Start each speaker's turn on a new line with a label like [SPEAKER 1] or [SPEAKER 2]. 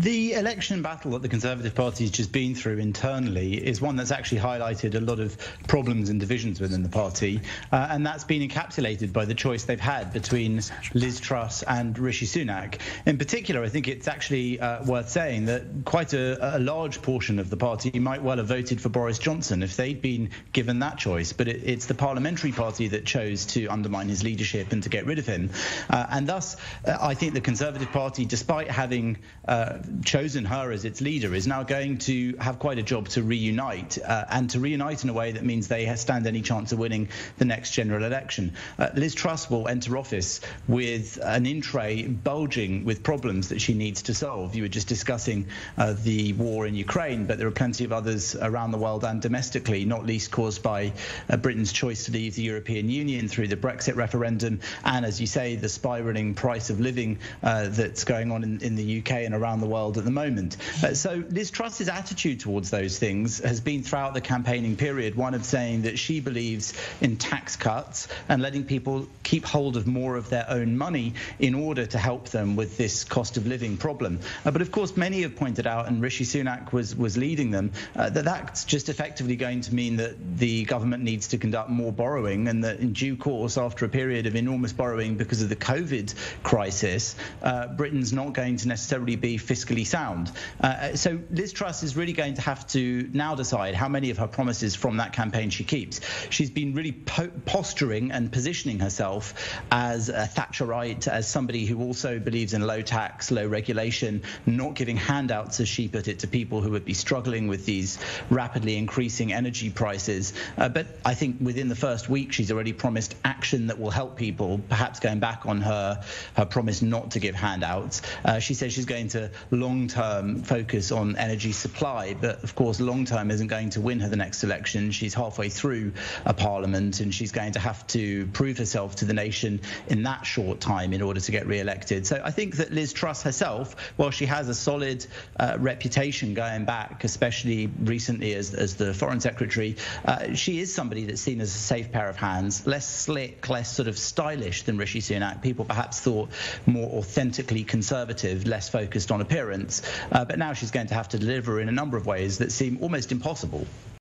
[SPEAKER 1] The election battle that the Conservative Party has just been through internally is one that's actually highlighted a lot of problems and divisions within the party, and that's been encapsulated by the choice they've had between Liz Truss and Rishi Sunak. In particular, I think it's actually worth saying that quite a large portion of the party might well have voted for Boris Johnson if they'd been given that choice, but it's the parliamentary party that chose to undermine his leadership and to get rid of him. And thus, I think the Conservative Party, despite having chosen her as its leader, is now going to have quite a job to reunite, and to reunite in a way that means they stand any chance of winning the next general election. Liz Truss will enter office with an in-tray bulging with problems that she needs to solve. You were just discussing the war in Ukraine, but there are plenty of others around the world and domestically, not least caused by Britain's choice to leave the European Union through the Brexit referendum, and, as you say, the spiralling price of living that's going on in the UK and around the world at the moment. So Liz Truss's attitude towards those things has been throughout the campaigning period one of saying that she believes in tax cuts and letting people keep hold of more of their own money in order to help them with this cost of living problem. But of course, many have pointed out, and Rishi Sunak was leading them, that that's just effectively going to mean that the government needs to conduct more borrowing, and that in due course, after a period of enormous borrowing because of the COVID crisis, Britain's not going to necessarily be fiscally sound. So Liz Truss is really going to have to now decide how many of her promises from that campaign she keeps. She's been really posturing and positioning herself as a Thatcherite, as somebody who also believes in low tax, low regulation, not giving handouts, as she put it, to people who would be struggling with these rapidly increasing energy prices. But I think within the first week, she's already promised action that will help people, perhaps going back on her promise not to give handouts. She says she's going to long-term focus on energy supply, but of course long-term isn't going to win her the next election. She's halfway through a parliament, and she's going to have to prove herself to the nation in that short time in order to get re-elected. So I think that Liz Truss herself, while she has a solid reputation going back, especially recently as the Foreign Secretary, she is somebody that's seen as a safe pair of hands, less slick, less sort of stylish than Rishi Sunak. People perhaps thought more authentically conservative, less focused on appearance. But now she's going to have to deliver in a number of ways that seem almost impossible.